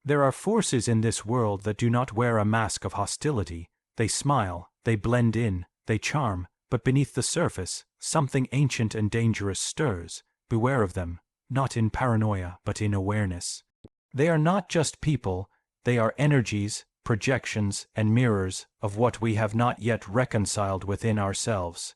There are forces in this world that do not wear a mask of hostility. They smile, they blend in, they charm, but beneath the surface, something ancient and dangerous stirs. Beware of them, not in paranoia, but in awareness. They are not just people, they are energies, projections, and mirrors of what we have not yet reconciled within ourselves.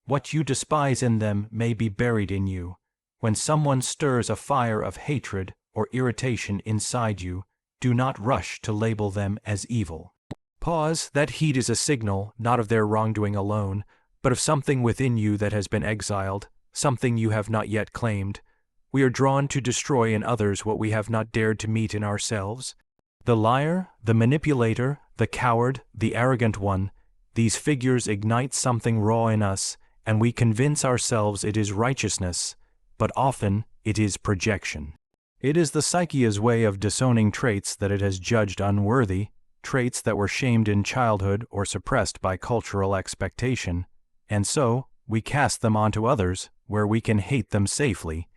What you despise in them may be buried in you. When someone stirs a fire of hatred or irritation inside you, do not rush to label them as evil. Pause. That heat is a signal not of their wrongdoing alone, but of something within you that has been exiled, something you have not yet claimed. We are drawn to destroy in others what we have not dared to meet in ourselves. The liar, the manipulator, the coward, the arrogant one, these figures ignite something raw in us, and we convince ourselves it is righteousness, but often it is projection. It is the psyche's way of disowning traits that it has judged unworthy, traits that were shamed in childhood or suppressed by cultural expectation, and so we cast them onto others where we can hate them safely.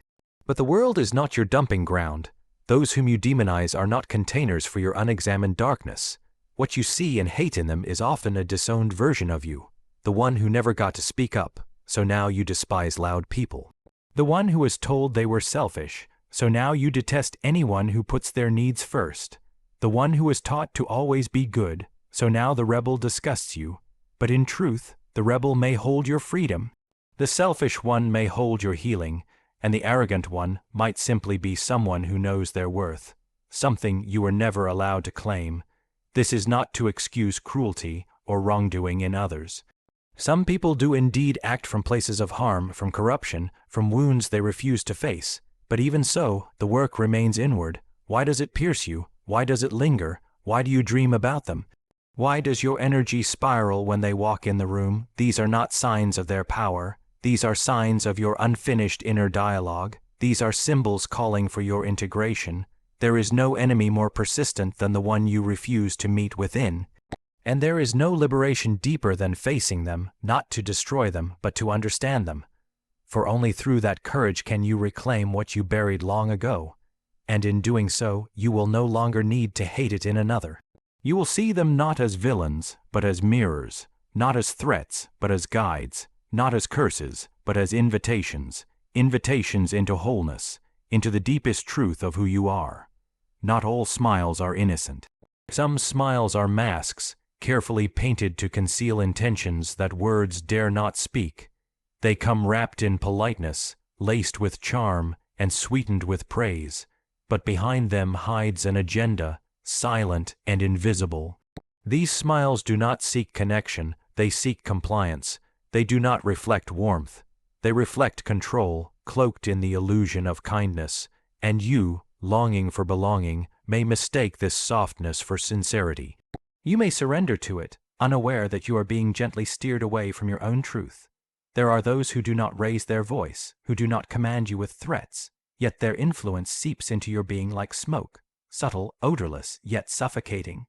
But the world is not your dumping ground. Those whom you demonize are not containers for your unexamined darkness. What you see and hate in them is often a disowned version of you, the one who never got to speak up, so now you despise loud people. The one who was told they were selfish, so now you detest anyone who puts their needs first. The one who was taught to always be good, so now the rebel disgusts you. But in truth, the rebel may hold your freedom. The selfish one may hold your healing, and the arrogant one might simply be someone who knows their worth, something you were never allowed to claim. This is not to excuse cruelty or wrongdoing in others. Some people do indeed act from places of harm, from corruption, from wounds they refuse to face. But even so, the work remains inward. Why does it pierce you? Why does it linger? Why do you dream about them? Why does your energy spiral when they walk in the room? These are not signs of their power. These are signs of your unfinished inner dialogue. These are symbols calling for your integration. There is no enemy more persistent than the one you refuse to meet within. And there is no liberation deeper than facing them, not to destroy them, but to understand them. For only through that courage can you reclaim what you buried long ago. And in doing so, you will no longer need to hate it in another. You will see them not as villains, but as mirrors, not as threats, but as guides, not as curses, but as invitations, invitations into wholeness, into the deepest truth of who you are. Not all smiles are innocent. Some smiles are masks, carefully painted to conceal intentions that words dare not speak. They come wrapped in politeness, laced with charm, and sweetened with praise, but behind them hides an agenda, silent and invisible. These smiles do not seek connection, they seek compliance. They do not reflect warmth. They reflect control, cloaked in the illusion of kindness, and you, longing for belonging, may mistake this softness for sincerity. You may surrender to it, unaware that you are being gently steered away from your own truth. There are those who do not raise their voice, who do not command you with threats, yet their influence seeps into your being like smoke, subtle, odorless, yet suffocating.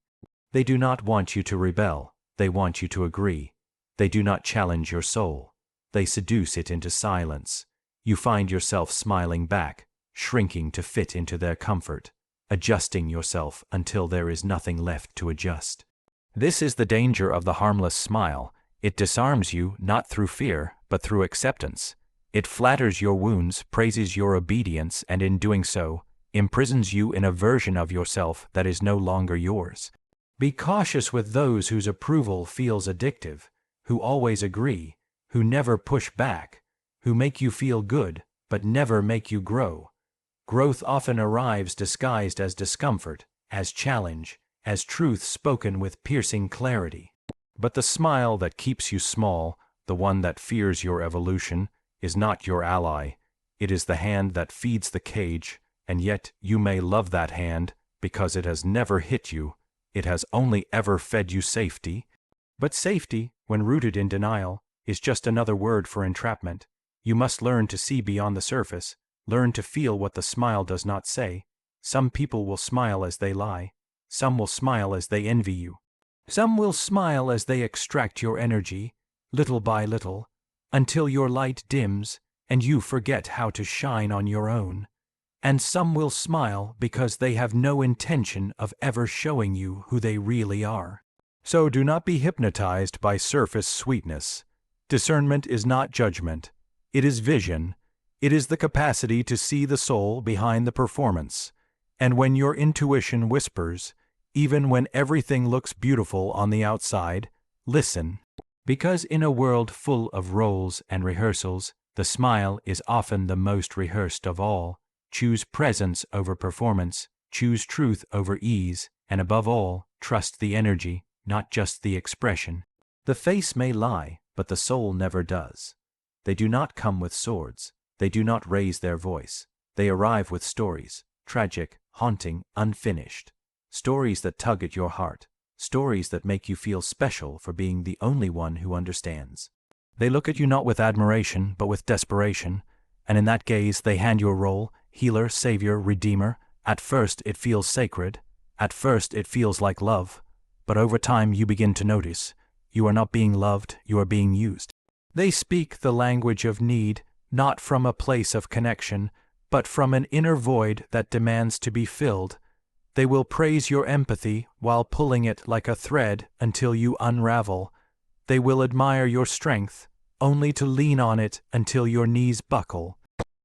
They do not want you to rebel, they want you to agree. They do not challenge your soul, they seduce it into silence. You find yourself smiling back, shrinking to fit into their comfort, adjusting yourself until there is nothing left to adjust. This is the danger of the harmless smile. It disarms you not through fear, but through acceptance. It flatters your wounds, praises your obedience, and in doing so, imprisons you in a version of yourself that is no longer yours. Be cautious with those whose approval feels addictive, who always agree, who never push back, who make you feel good, but never make you grow. Growth often arrives disguised as discomfort, as challenge, as truth spoken with piercing clarity. But the smile that keeps you small, the one that fears your evolution, is not your ally. It is the hand that feeds the cage, and yet you may love that hand because it has never hit you. It has only ever fed you safety. But safety, when rooted in denial, is just another word for entrapment. You must learn to see beyond the surface, learn to feel what the smile does not say. Some people will smile as they lie. Some will smile as they envy you. Some will smile as they extract your energy, little by little, until your light dims and you forget how to shine on your own. and some will smile because they have no intention of ever showing you who they really are. So do not be hypnotized by surface sweetness. Discernment is not judgment. It is vision. It is the capacity to see the soul behind the performance. And when your intuition whispers, even when everything looks beautiful on the outside, listen. Because in a world full of roles and rehearsals, the smile is often the most rehearsed of all. Choose presence over performance, choose truth over ease, and above all, trust the energy, not just the expression. The face may lie, but the soul never does. They do not come with swords. They do not raise their voice. They arrive with stories, tragic, haunting, unfinished. Stories that tug at your heart. Stories that make you feel special for being the only one who understands. They look at you not with admiration, but with desperation, and in that gaze they hand you a role, healer, savior, redeemer. At first it feels sacred. At first it feels like love. But over time you begin to notice, you are not being loved, you are being used. They speak the language of need, not from a place of connection, but from an inner void that demands to be filled. They will praise your empathy while pulling it like a thread until you unravel. They will admire your strength, only to lean on it until your knees buckle.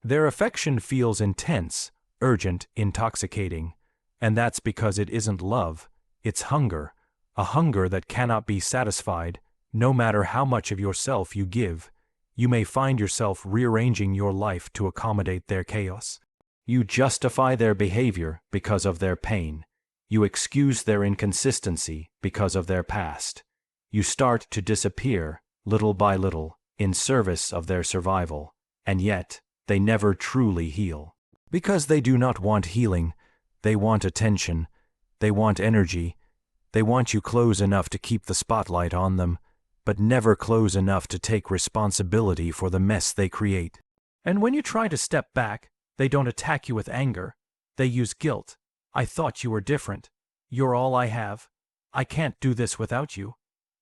Their affection feels intense, urgent, intoxicating. And that's because it isn't love, it's hunger, a hunger that cannot be satisfied, no matter how much of yourself you give. You may find yourself rearranging your life to accommodate their chaos. You justify their behavior because of their pain. You excuse their inconsistency because of their past. You start to disappear, little by little, in service of their survival. And yet, they never truly heal. Because they do not want healing, they want attention, they want energy, they want you close enough to keep the spotlight on them, but never close enough to take responsibility for the mess they create. And when you try to step back, they don't attack you with anger. They use guilt. I thought you were different. You're all I have. I can't do this without you.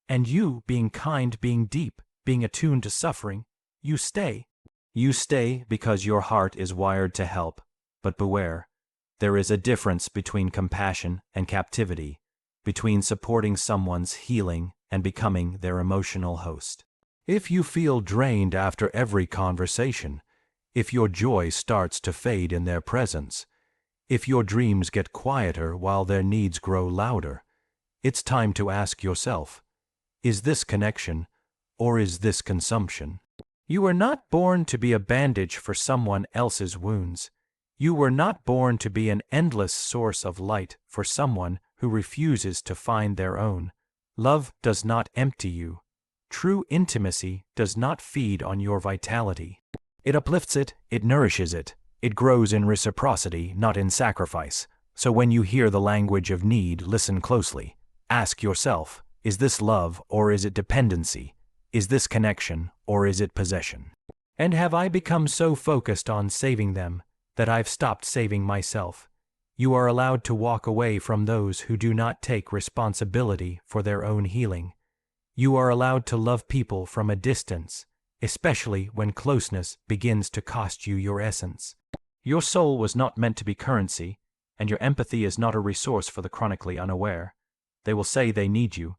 And you, being kind, being deep, being attuned to suffering, you stay. You stay because your heart is wired to help. But beware, there is a difference between compassion and captivity, between supporting someone's healing and becoming their emotional host. If you feel drained after every conversation, if your joy starts to fade in their presence, if your dreams get quieter while their needs grow louder, it's time to ask yourself, is this connection or is this consumption? You were not born to be a bandage for someone else's wounds. You were not born to be an endless source of light for someone who refuses to find their own. Love does not empty you. True intimacy does not feed on your vitality. It uplifts it, it nourishes it. It grows in reciprocity, not in sacrifice. So when you hear the language of need, listen closely. Ask yourself, is this love or is it dependency? Is this connection or is it possession? And have I become so focused on saving them that I've stopped saving myself? You are allowed to walk away from those who do not take responsibility for their own healing. You are allowed to love people from a distance, especially when closeness begins to cost you your essence. Your soul was not meant to be currency, and your empathy is not a resource for the chronically unaware. They will say they need you,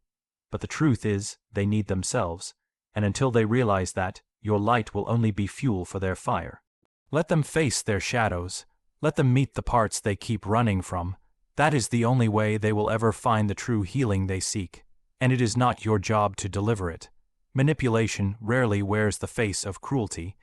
but the truth is they need themselves, and until they realize that, your light will only be fuel for their fire. Let them face their shadows. Let them meet the parts they keep running from. That is the only way they will ever find the true healing they seek, and it is not your job to deliver it. Manipulation rarely wears the face of cruelty.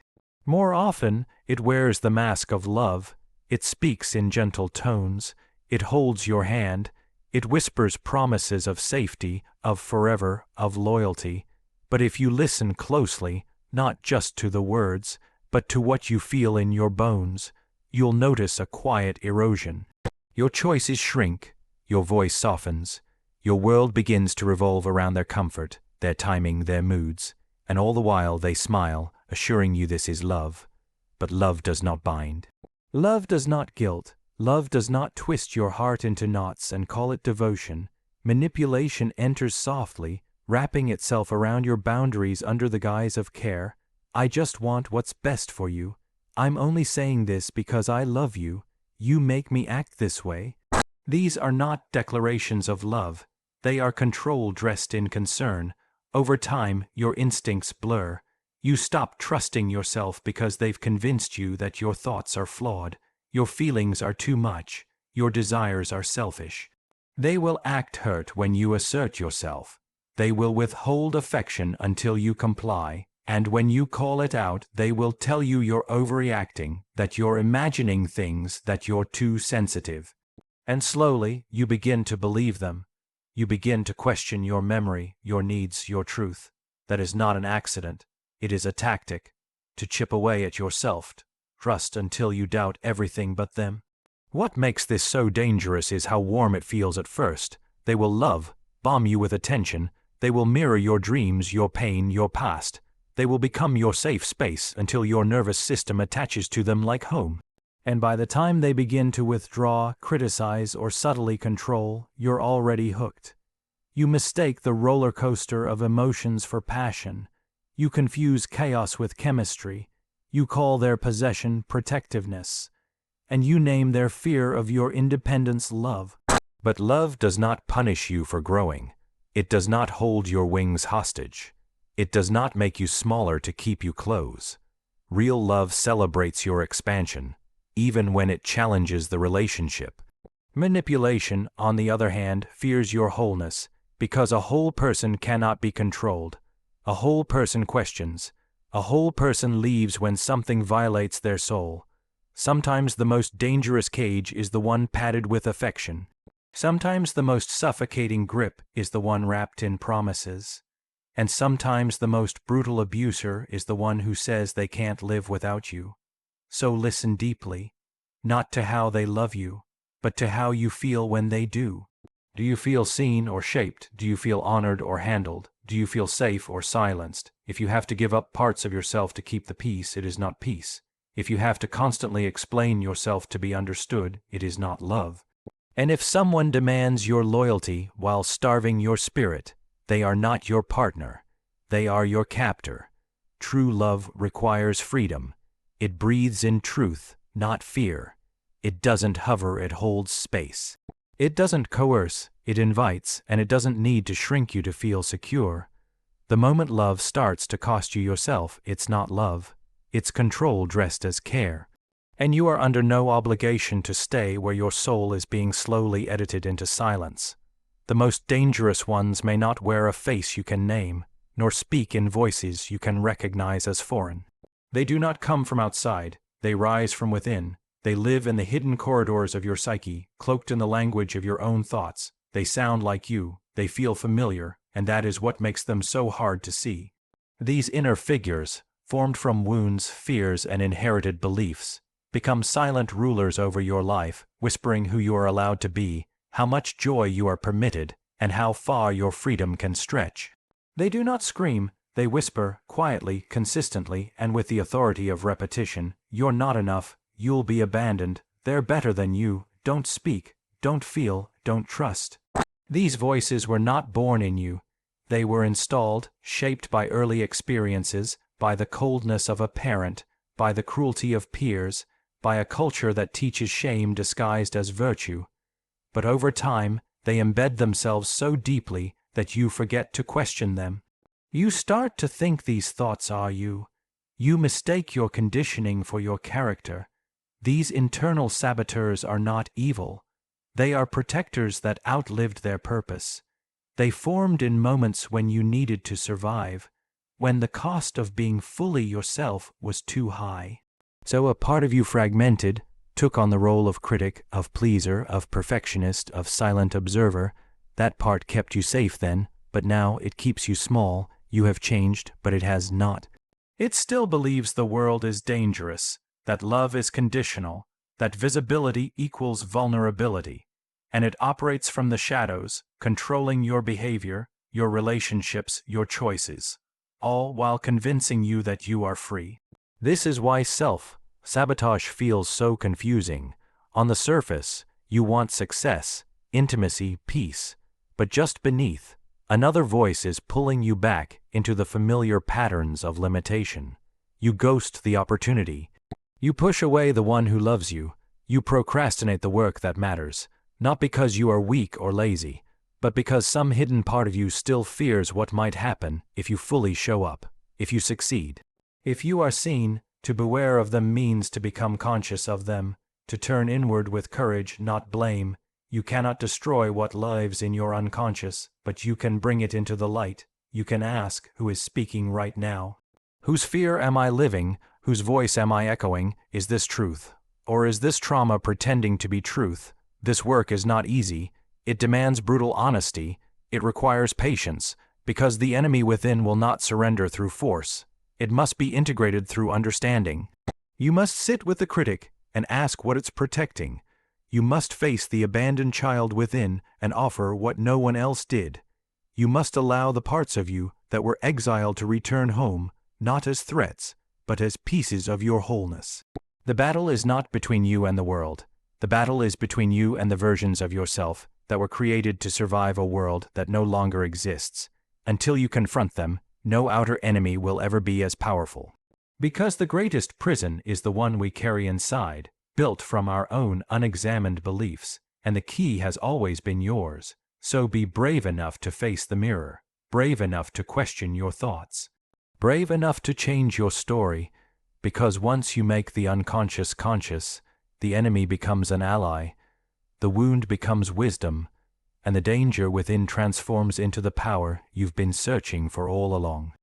More often, it wears the mask of love. It speaks in gentle tones. It holds your hand. It whispers promises of safety, of forever, of loyalty. But if you listen closely, not just to the words, but to what you feel in your bones, you'll notice a quiet erosion. Your choices shrink. Your voice softens. Your world begins to revolve around their comfort, their timing, their moods, and all the while they smile, assuring you this is love. But love does not bind. Love does not guilt. Love does not twist your heart into knots and call it devotion. Manipulation enters softly, wrapping itself around your boundaries under the guise of care. I just want what's best for you. I'm only saying this because I love you. You make me act this way. These are not declarations of love. They are control dressed in concern. Over time, your instincts blur. You stop trusting yourself because they've convinced you that your thoughts are flawed, your feelings are too much, your desires are selfish. They will act hurt when you assert yourself. They will withhold affection until you comply, and when you call it out, they will tell you you're overreacting, that you're imagining things, that you're too sensitive. And slowly, you begin to believe them. You begin to question your memory, your needs, your truth. That is not an accident. It is a tactic, to chip away at yourself, trust until you doubt everything but them. What makes this so dangerous is how warm it feels at first. They will love, bomb you with attention. They will mirror your dreams, your pain, your past. They will become your safe space until your nervous system attaches to them like home. And by the time they begin to withdraw, criticize, or subtly control, you're already hooked. You mistake the roller coaster of emotions for passion. You confuse chaos with chemistry. You call their possession protectiveness. And you name their fear of your independence love. But love does not punish you for growing. It does not hold your wings hostage. It does not make you smaller to keep you close. Real love celebrates your expansion, even when it challenges the relationship. Manipulation, on the other hand, fears your wholeness, because a whole person cannot be controlled. A whole person questions. A whole person leaves when something violates their soul. Sometimes the most dangerous cage is the one padded with affection. Sometimes the most suffocating grip is the one wrapped in promises. And sometimes the most brutal abuser is the one who says they can't live without you. So listen deeply, not to how they love you, but to how you feel when they do. Do you feel seen or shaped? Do you feel honored or handled? Do you feel safe or silenced? If you have to give up parts of yourself to keep the peace, it is not peace. If you have to constantly explain yourself to be understood, it is not love. And if someone demands your loyalty while starving your spirit, they are not your partner. They are your captor. True love requires freedom. It breathes in truth, not fear. It doesn't hover, it holds space. It doesn't coerce, it invites, and it doesn't need to shrink you to feel secure. The moment love starts to cost you yourself, it's not love. It's control dressed as care. And you are under no obligation to stay where your soul is being slowly edited into silence. The most dangerous ones may not wear a face you can name, nor speak in voices you can recognize as foreign. They do not come from outside, they rise from within. They live in the hidden corridors of your psyche, cloaked in the language of your own thoughts. They sound like you, they feel familiar, and that is what makes them so hard to see. These inner figures, formed from wounds, fears, and inherited beliefs, become silent rulers over your life, whispering who you are allowed to be, how much joy you are permitted, and how far your freedom can stretch. They do not scream, they whisper, quietly, consistently, and with the authority of repetition, "You're not enough, you'll be abandoned, they're better than you, don't speak, don't feel, don't trust." These voices were not born in you. They were installed, shaped by early experiences, by the coldness of a parent, by the cruelty of peers, by a culture that teaches shame disguised as virtue. But over time, they embed themselves so deeply that you forget to question them. You start to think these thoughts are you. You mistake your conditioning for your character. These internal saboteurs are not evil. They are protectors that outlived their purpose. They formed in moments when you needed to survive, when the cost of being fully yourself was too high. So a part of you fragmented, took on the role of critic, of pleaser, of perfectionist, of silent observer. That part kept you safe then, but now it keeps you small. You have changed, but it has not. It still believes the world is dangerous, that love is conditional, that visibility equals vulnerability, and it operates from the shadows, controlling your behavior, your relationships, your choices, all while convincing you that you are free. This is why self-sabotage feels so confusing. On the surface, you want success, intimacy, peace, but just beneath, another voice is pulling you back into the familiar patterns of limitation. You ghost the opportunity. You push away the one who loves you. You procrastinate the work that matters, not because you are weak or lazy, but because some hidden part of you still fears what might happen if you fully show up, if you succeed. If you are seen, to beware of them means to become conscious of them, to turn inward with courage, not blame. You cannot destroy what lives in your unconscious, but you can bring it into the light. You can ask who is speaking right now. Whose fear am I living? Whose voice am I echoing? Is this truth? Or is this trauma pretending to be truth? This work is not easy. It demands brutal honesty. It requires patience, because the enemy within will not surrender through force. It must be integrated through understanding. You must sit with the critic and ask what it's protecting. You must face the abandoned child within and offer what no one else did. You must allow the parts of you that were exiled to return home, not as threats, but as pieces of your wholeness. The battle is not between you and the world. The battle is between you and the versions of yourself that were created to survive a world that no longer exists. Until you confront them, no outer enemy will ever be as powerful. Because the greatest prison is the one we carry inside, built from our own unexamined beliefs, and the key has always been yours. So be brave enough to face the mirror, brave enough to question your thoughts, brave enough to change your story, because once you make the unconscious conscious, the enemy becomes an ally, the wound becomes wisdom, and the danger within transforms into the power you've been searching for all along.